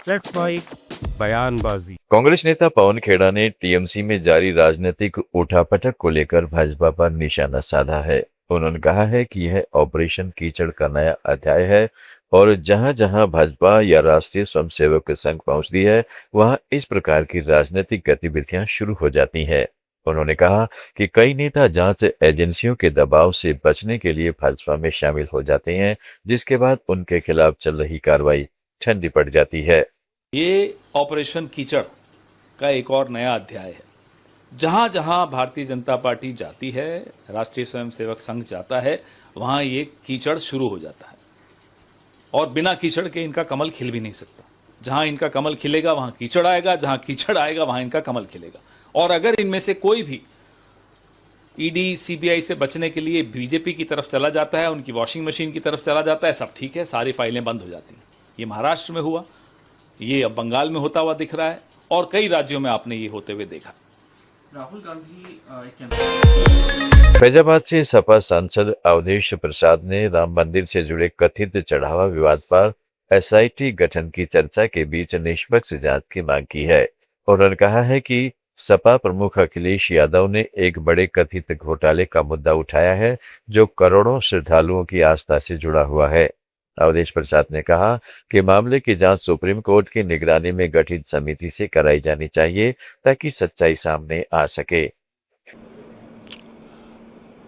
Let's fight बयानबाजी। कांग्रेस नेता पवन खेड़ा ने टीएमसी में जारी राजनीतिक उठापटक को लेकर भाजपा पर निशाना साधा है। उन्होंने कहा है कि यह ऑपरेशन कीचड़ का नया अध्याय है और जहां जहां भाजपा या राष्ट्रीय स्वयंसेवक संघ पहुंचती है, वहां इस प्रकार की राजनीतिक गतिविधियां शुरू हो जाती हैं। उन्होंने कहा कि कई नेता जांच एजेंसियों के दबाव से बचने के लिए भाजपा में शामिल हो जाते हैं, जिसके बाद उनके खिलाफ चल रही कार्रवाई ठंडी पड़ जाती है। ये ऑपरेशन कीचड़ का एक और नया अध्याय है। जहां जहां भारतीय जनता पार्टी जाती है, राष्ट्रीय स्वयंसेवक संघ जाता है, वहां ये कीचड़ शुरू हो जाता है और बिना कीचड़ के इनका कमल खिल भी नहीं सकता। जहां इनका कमल खिलेगा वहां कीचड़ आएगा, जहां कीचड़ आएगा वहां इनका कमल खिलेगा। और अगर इनमें से कोई भी ईडी सीबीआई से बचने के लिए बीजेपी की तरफ चला जाता है, उनकी वॉशिंग मशीन की तरफ चला जाता है, सब ठीक है, सारी फाइलें बंद हो जाती हैं। ये महाराष्ट्र में हुआ, ये अब बंगाल में होता हुआ दिख रहा है और कई राज्यों में आपने ये होते हुए देखा। राहुल गांधी फैजाबाद से सपा सांसद अवधेश प्रसाद ने राम मंदिर से जुड़े कथित चढ़ावा विवाद पर एसआईटी गठन की चर्चा के बीच निष्पक्ष जांच की मांग की है। उन्होंने कहा है कि सपा प्रमुख अखिलेश यादव ने एक बड़े कथित घोटाले का मुद्दा उठाया है, जो करोड़ों श्रद्धालुओं की आस्था से जुड़ा हुआ है। अवधेश प्रसाद ने कहा कि मामले की जांच सुप्रीम कोर्ट की निगरानी में गठित समिति से कराई जानी चाहिए, ताकि सच्चाई सामने आ सके।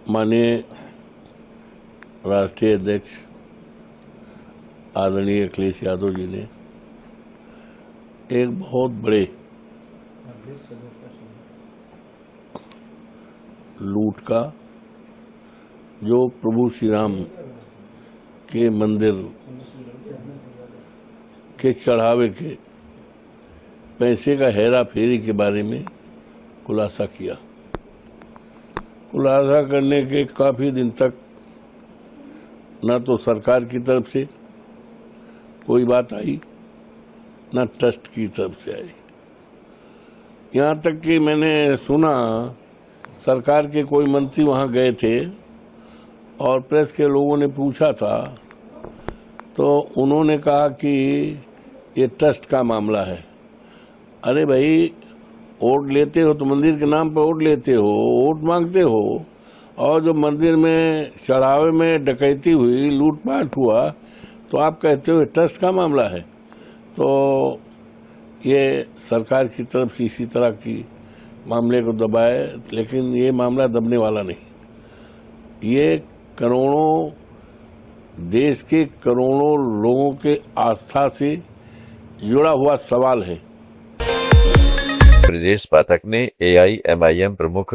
माननीय राष्ट्रीय अध्यक्ष आदरणीय अखिलेश यादव जी ने एक बहुत बड़े लूट का, जो प्रभु श्री राम के मंदिर के चढ़ावे के पैसे का हेरा फेरी के बारे में खुलासा किया। खुलासा करने के काफी दिन तक न तो सरकार की तरफ से कोई बात आई, न ट्रस्ट की तरफ से आई। यहाँ तक कि मैंने सुना सरकार के कोई मंत्री वहाँ गए थे और प्रेस के लोगों ने पूछा था, तो उन्होंने कहा कि ये ट्रस्ट का मामला है। अरे भाई, वोट लेते हो तो मंदिर के नाम पर वोट लेते हो, वोट मांगते हो, और जो मंदिर में चढ़ावे में डकैती हुई, लूटपाट हुआ, तो आप कहते हो ट्रस्ट का मामला है। तो ये सरकार की तरफ से इसी तरह की मामले को दबाए, लेकिन ये मामला दबने वाला नहीं। ये करोड़ों, देश के करोड़ों लोगों के आस्था से जुड़ा हुआ सवाल है। ब्रजेश पाठक ने एआईएमआईएम प्रमुख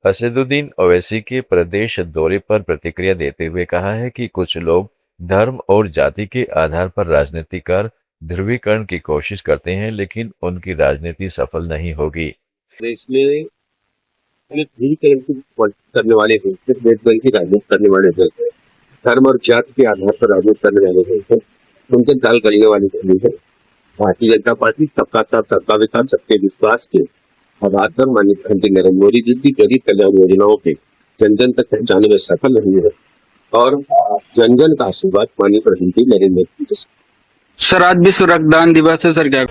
असदुद्दीन ओवैसी के प्रदेश दौरे पर प्रतिक्रिया देते हुए कहा है कि कुछ लोग धर्म और जाति के आधार पर राजनीति कर ध्रुवीकरण की कोशिश करते हैं, लेकिन उनकी राजनीति सफल नहीं होगी। इसमें ध्रुवीकरण की करने वाले हैं, सिर्फ देश भर की राजनीति करने वाले हैं, धर्म और जाति के आधार पर राजनीति करने वाले हैं, उनके दाल गलने वाले नहीं है। भारतीय जनता पार्टी सबका साथ सबका विकास सबके विश्वास के आधार पर माननीय प्रधानमंत्री नरेंद्र मोदी जी की गरीब कल्याण योजनाओं के जन जन तक पहुंचाने में सफल रही है और जन जन का आशीर्वाद माननीय प्रधानमंत्री नरेंद्र मोदी जी। सर, आज विश्व रक्तदान दिवस है सर, क्या?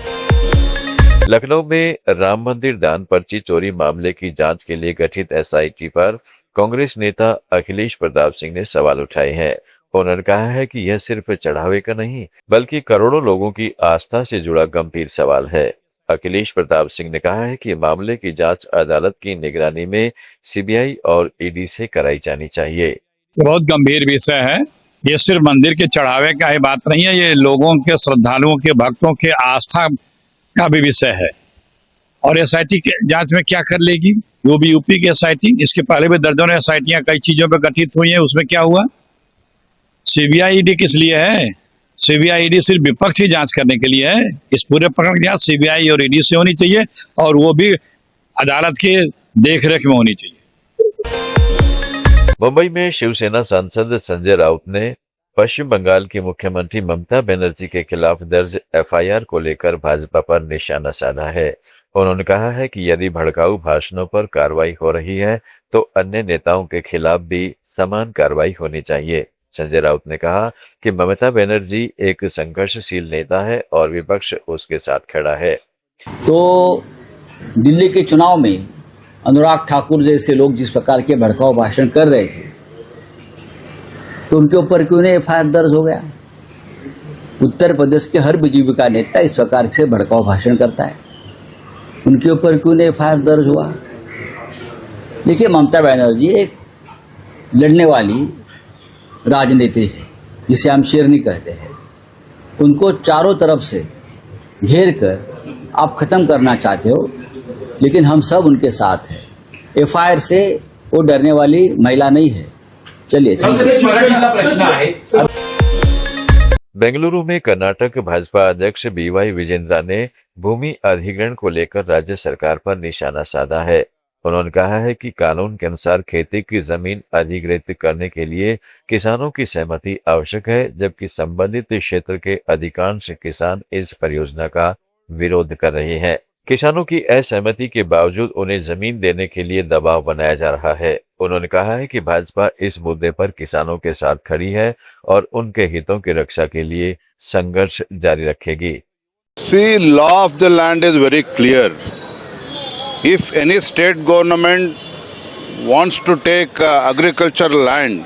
लखनऊ में राम मंदिर दान पर्ची चोरी मामले की जांच के लिए गठित एसआईटी पर कांग्रेस नेता अखिलेश प्रताप सिंह ने सवाल उठाए हैं। उन्होंने कहा है कि यह सिर्फ चढ़ावे का नहीं, बल्कि करोड़ों लोगों की आस्था से जुड़ा गंभीर सवाल है। अखिलेश प्रताप सिंह ने कहा है कि मामले की जांच अदालत की निगरानी में सीबीआई और ईडी से कराई जानी चाहिए। बहुत गंभीर विषय है। ये सिर्फ मंदिर के चढ़ावे का ही बात नहीं है, ये लोगों के, श्रद्धालुओं के, भक्तों के आस्था का भी विषय है। और एसआईटी के जांच में क्या कर लेगी? वो भी यूपी की एसआईटी, इसके पहले भी दर्जनों एसआईटियां कई चीजों पर गठित हुई हैं, उसमें क्या हुआ? सीबीआई ईडी किस लिए है? सीबीआई ईडी सिर्फ विपक्ष की जांच करने के लिए है। इस पूरे प्रकरण की जांच सीबीआई और ईडी से होनी चाहिए और वो भी अदालत के देखरेख में होनी चाहिए। मुंबई में शिवसेना सांसद संजय राउत ने पश्चिम बंगाल की मुख्यमंत्री ममता बनर्जी के खिलाफ दर्ज एफआईआर को लेकर भाजपा पर निशाना साधा है। उन्होंने कहा है कि यदि भड़काऊ भाषणों पर कार्रवाई हो रही है, तो अन्य नेताओं के खिलाफ भी समान कार्रवाई होनी चाहिए। संजय राउत ने कहा कि ममता बनर्जी एक संघर्षशील नेता है और विपक्ष उसके साथ खड़ा है। तो दिल्ली के चुनाव में अनुराग ठाकुर जैसे लोग जिस प्रकार के भड़काऊ भाषण कर रहे थे, तो उनके ऊपर क्यों नहीं एफआईआर दर्ज हो गया? उत्तर प्रदेश के हर बीजेपी का नेता इस प्रकार से भड़काऊ भाषण करता है, उनके ऊपर क्यों नहीं एफआईआर दर्ज हुआ? देखिए, ममता बनर्जी एक लड़ने वाली राजनीति है, जिसे हम शेरनी कहते हैं। उनको चारों तरफ से घेर कर आप खत्म करना चाहते हो, लेकिन हम सब उनके साथ हैं। एफआईआर से वो डरने वाली महिला नहीं है। चलिए, प्रश्न आहे बेंगलुरु में कर्नाटक भाजपा अध्यक्ष बीवाई विजेंद्रा ने भूमि अधिग्रहण को लेकर राज्य सरकार पर निशाना साधा है। उन्होंने कहा है कि कानून के अनुसार खेती की जमीन अधिग्रहित करने के लिए किसानों की सहमति आवश्यक है, जबकि संबंधित क्षेत्र के अधिकांश किसान इस परियोजना का विरोध कर रहे हैं। किसानों की असहमति के बावजूद उन्हें जमीन देने के लिए दबाव बनाया जा रहा है। उन्होंने कहा है कि भाजपा इस मुद्दे पर किसानों के साथ खड़ी है और उनके हितों की रक्षा के लिए संघर्ष जारी रखेगी। See, law of the land is very clear. If any state government wants to take agricultural land,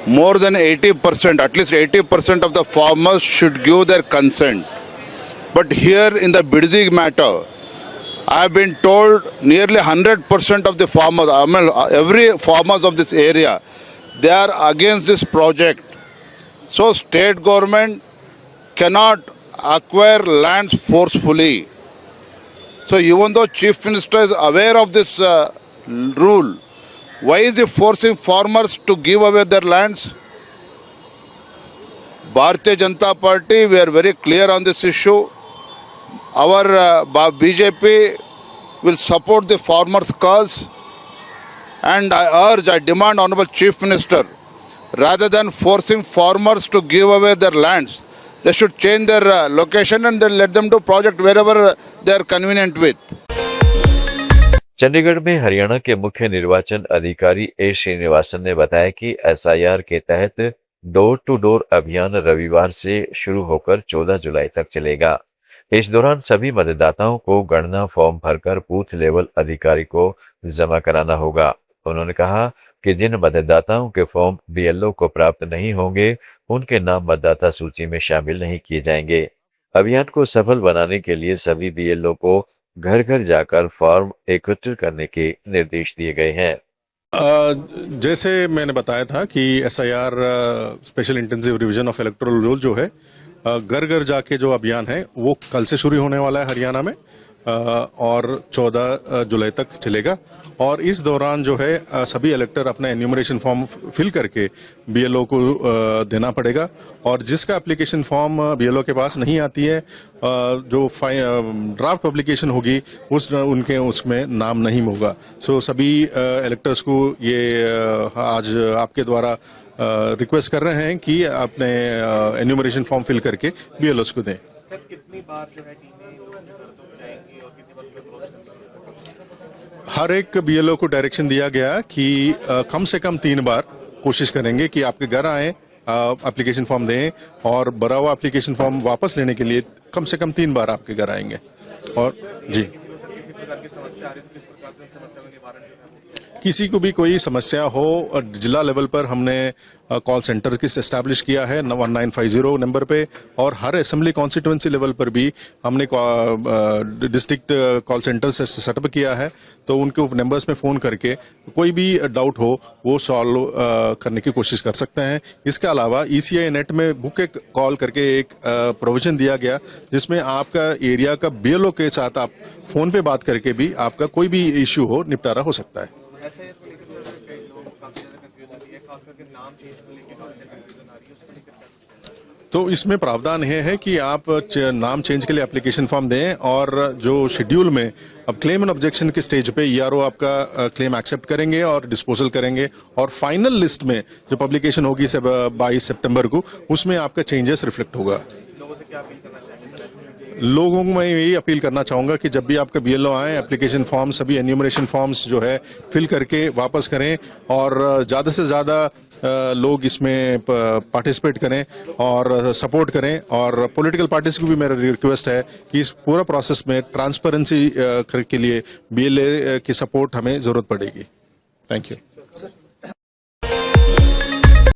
more than 80%, at least 80% of the farmers should give their consent. But here in the Bidzi matter, I have been told nearly 100% of the farmers, I mean every farmers of this area, they are against this project. So state government cannot acquire lands forcefully. So even though Chief Minister is aware of this rule, why is he forcing farmers to give away their lands? Bharatiya Janata Party, we are very clear on this issue. Our BJP will support the farmers' cause, and I demand Honorable Chief Minister, rather than forcing farmers to give away their lands, they should change their location and then let them do project wherever they are convenient with. Chandigarh में हरियाणा के मुख्य निर्वाचन अधिकारी ए श्रीनिवासन ने बताया कि SIR के तहत डोर टू डोर अभियान रविवार से शुरू होकर 14 जुलाई तक चलेगा। इस दौरान सभी मतदाताओं को गणना फॉर्म भरकर बूथ लेवल अधिकारी को जमा कराना होगा। उन्होंने कहा कि जिन मतदाताओं के फॉर्म बीएलओ को प्राप्त नहीं होंगे, उनके नाम मतदाता सूची में शामिल नहीं किए जाएंगे। अभियान को सफल बनाने के लिए सभी बीएलओ को घर घर जाकर फॉर्म एकत्रित करने के निर्देश दिए गए हैं। जैसे मैंने बताया था कि SIR special intensive revision of electoral roll जो है, घर घर जाके जो अभियान है वो कल से शुरू होने वाला है हरियाणा में और 14 जुलाई तक चलेगा। और इस दौरान जो है सभी इलेक्टर अपना एन्यूमरेशन फॉर्म फिल करके बीएलओ को देना पड़ेगा, और जिसका एप्लीकेशन फॉर्म बीएलओ के पास नहीं आती है, जो ड्राफ्ट पब्लिकेशन होगी उनके उसमें नाम नहीं होगा। सो सभी इलेक्टर्स को ये आज आपके द्वारा रिक्वेस्ट कर रहे हैं कि अपने एन्यूमरेशन फॉर्म फिल करके बीएलओस को दें। सर, कितनी बार जो है टीमें लोग घर तो जाएंगी और कितनी बार अप्रोच करेंगे? हर एक बीएलओ को डायरेक्शन दिया गया कि कम से कम 3 बार कोशिश करेंगे कि आपके घर आए, एप्लीकेशन फॉर्म दें, और भरा हुआ एप्लीकेशन फॉर्म वापस लेने के लिए कम से कम 3 बार आपके घर आएंगे। और जी, किसी को भी कोई समस्या हो, जिला लेवल पर हमने कॉल सेंटर की एस्टैब्लिश किया है 1950 नंबर पे, और हर असेंबली कॉन्स्टिट्यूंसी लेवल पर भी हमने डिस्ट्रिक्ट कॉल सेंटर से सेटअप किया है। तो उनको नंबर्स में फ़ोन करके कोई भी डाउट हो वो सॉल्व करने की कोशिश कर सकते हैं। इसके अलावा ECI नेट में बुक एक कॉल करके एक प्रोविजन दिया गया, जिसमें आपका एरिया का BLO के साथ आप फ़ोन पे बात करके भी आपका कोई भी इशू हो निपटारा हो सकता है। ऐसे को लेकर सर कई लोग काफी ज्यादा कंफ्यूज आ रही है, खास करके नाम चेंज को लेकर काफी ज्यादा कंफ्यूजन आ रही है, उसको लेकर क्या कुछ कहना है? तो इसमें प्रावधान ये है कि आप नाम चेंज के लिए एप्लीकेशन फॉर्म दें, और जो शेड्यूल में अब क्लेम एंड ऑब्जेक्शन के स्टेज पे ERO आपका क्लेम एक्सेप्ट करेंगे और डिस्पोजल करेंगे, और फाइनल लिस्ट में जो पब्लिकेशन होगी 22 सितंबर को, उसमें आपका चेंजेस रिफ्लेक्ट होगा। लोगों से क्या अपील करना चाहेंगे? लोगों को मैं यही अपील करना चाहूँगा कि जब भी आपका BLO आए, एप्लीकेशन फॉर्म, सभी एन्यूमरेशन फॉर्म्स जो है फिल करके वापस करें, और ज़्यादा से ज़्यादा लोग इसमें पार्टिसिपेट करें और सपोर्ट करें। और पॉलिटिकल पार्टीज को भी मेरा रिक्वेस्ट है कि इस पूरा प्रोसेस में ट्रांसपेरेंसी के लिए BLA की सपोर्ट हमें ज़रूरत पड़ेगी। Thank you.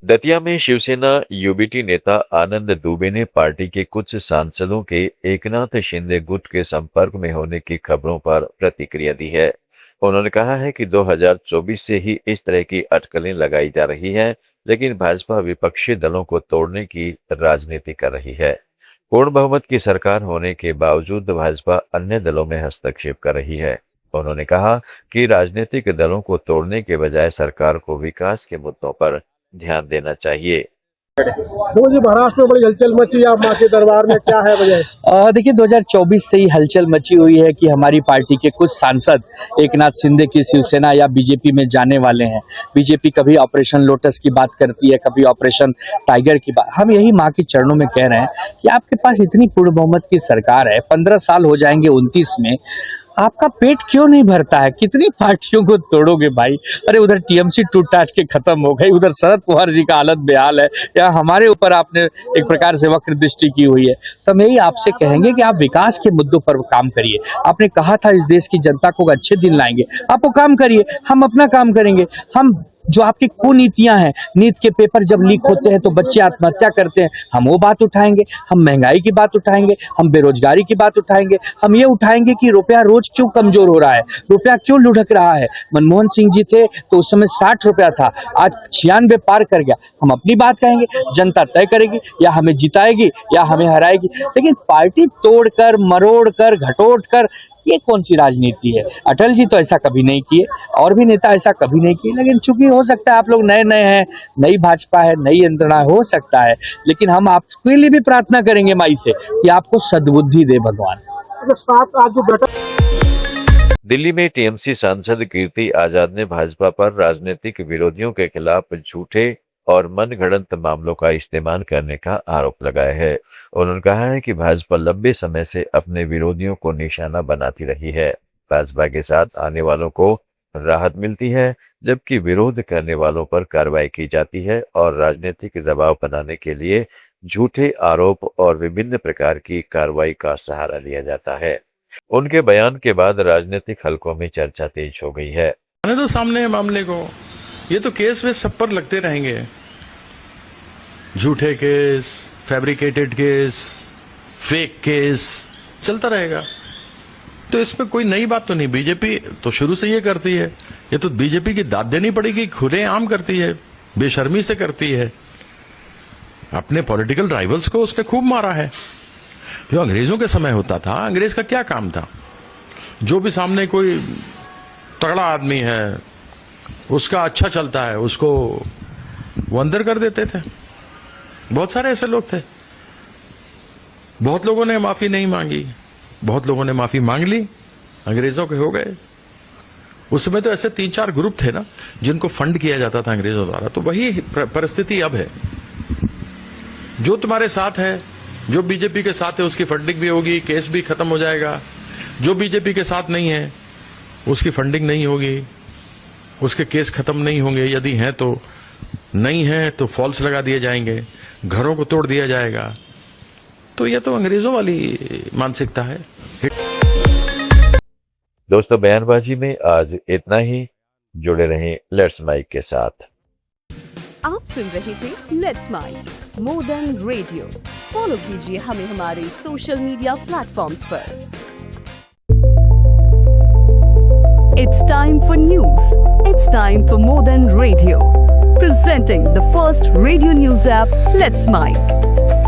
दतिया में शिवसेना UBT नेता आनंद दुबे ने पार्टी के कुछ सांसदों के एकनाथ शिंदे गुट के संपर्क में होने की खबरों पर प्रतिक्रिया दी है। उन्होंने कहा है कि 2024 से ही इस तरह की अटकलें लगाई जा रही हैं, लेकिन भाजपा विपक्षी दलों को तोड़ने की राजनीति कर रही है। पूर्ण बहुमत की सरकार होने के बावजूद भाजपा अन्य दलों में हस्तक्षेप कर रही है। उन्होंने कहा कि राजनीतिक दलों को तोड़ने के बजाय सरकार को विकास के मुद्दों पर ध्यान देना चाहिए। जी महाराष्ट्र में बड़ी हलचल मची, आप मां के दरबार में क्या है वजह? देखिए 2024 से ही हलचल मची हुई है कि हमारी पार्टी के कुछ सांसद एकनाथ शिंदे की शिवसेना या बीजेपी में जाने वाले हैं। बीजेपी कभी ऑपरेशन लोटस की बात करती है, कभी ऑपरेशन टाइगर की बात। हम यही मां के चरणों में कह रहे हैं कि आपके पास इतनी पूर्ण बहुमत की सरकार है, 15 साल हो जाएंगे 29 में, आपका पेट क्यों नहीं भरता है? कितनी पार्टियों को तोड़ोगे भाई? अरे उधर TMC टूट टाट के खत्म हो गई, उधर शरद पवार जी का हालत बेहाल है, या हमारे ऊपर आपने एक प्रकार से वक्र दृष्टि की हुई है। तो हम यही आपसे कहेंगे कि आप विकास के मुद्दों पर काम करिए। आपने कहा था इस देश की जनता को अच्छे दिन लाएंगे, आप वो काम करिए, हम अपना काम करेंगे। हम जो आपकी कुनीतियां हैं, नीट के पेपर जब लीक होते हैं तो बच्चे आत्महत्या करते हैं, हम वो बात उठाएंगे। हम महंगाई की बात उठाएंगे, हम बेरोजगारी की बात उठाएंगे, हम ये उठाएंगे कि रुपया रोज क्यों कमजोर हो रहा है, रुपया क्यों लुढ़क रहा है। मनमोहन सिंह जी थे तो उस समय 60 रुपया था, आज 96 पार कर गया। हम अपनी बात कहेंगे, जनता तय करेगी, या हमें जिताएगी या हमें हराएगी। लेकिन पार्टी तोड़कर, मरोड़कर, घटोड़कर, ये कौन सी राजनीति है? अटल जी तो ऐसा कभी नहीं किए, और भी नेता ऐसा कभी नहीं किए। लेकिन चूंकि हो सकता है आप लोग नए नए हैं, नई भाजपा है, नई यंत्रणा हो सकता है, लेकिन हम आपके लिए भी प्रार्थना करेंगे माई से कि आपको सद्बुद्धि दे भगवान। दिल्ली में TMC सांसद कीर्ति आजाद ने भाजपा पर राजनीतिक विरोधियों के खिलाफ झूठे और मनगढ़ंत मामलों का इस्तेमाल करने का आरोप लगाया है। उन्होंने कहा है कि भाजपा लंबे समय से अपने विरोधियों को निशाना बनाती रही है। भाजपा के साथ आने वालों को राहत मिलती है, जबकि विरोध करने वालों पर कार्रवाई की जाती है और राजनीतिक दबाव बनाने के लिए झूठे आरोप और विभिन्न प्रकार की कार्रवाई का सहारा लिया जाता है। उनके बयान के बाद राजनीतिक हलकों में चर्चा तेज हो गई है। आने दो सामने मामले को, ये तो केस वे सब पर लगते रहेंगे, झूठे case, fabricated case, fake case चलता रहेगा। तो इसमें कोई नई बात तो नहीं। बीजेपी तो शुरू से ये करती है, ये तो बीजेपी की दाद देनी पड़ेगी, खुलेआम करती है, बेशर्मी से करती है। अपने पॉलिटिकल राइवल्स को उसने खूब मारा है। जो अंग्रेजों के समय होता था, अंग्रेज का क्या काम था? जो भी सामने कोई तगड़ा आदमी है, उसका अच्छा चलता है, उसको वो अंदर कर देते थे। बहुत सारे ऐसे लोग थे। बहुत लोगों ने माफी नहीं मांगी, बहुत लोगों ने माफी मांग ली, अंग्रेजों के हो गए। उस समय तो ऐसे 3-4 ग्रुप थे ना जिनको फंड किया जाता था अंग्रेजों द्वारा। तो वही परिस्थिति अब है। जो तुम्हारे साथ है, जो बीजेपी के साथ है, उसकी फंडिंग भी होगी, केस भी खत्म हो जाएगा। जो बीजेपी के साथ नहीं है, उसकी फंडिंग नहीं होगी, उसके केस खत्म नहीं होंगे। यदि हैं तो नहीं है तो फॉल्स लगा दिए जाएंगे, घरों को तोड़ दिया जाएगा। तो यह तो अंग्रेजों वाली मानसिकता है। दोस्तों, बयानबाजी में आज इतना ही। जुड़े रहें लेट्स माइक के साथ। आप सुन रहे थे let's mike more than radio. Follow कीजिए हमें हमारे सोशल मीडिया प्लेटफॉर्म्स पर। It's time for news. It's time for More Than Radio. Presenting the first radio news app, Let's Mike.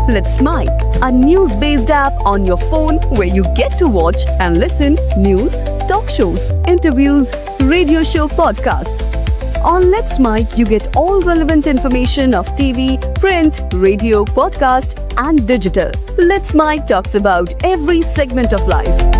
Let's Mike, a news-based app on your phone where you get to watch and listen news, talk shows, interviews, radio show podcasts. On Let's Mike, you get all relevant information of TV, print, radio, podcast, and digital. Let's Mike talks about every segment of life.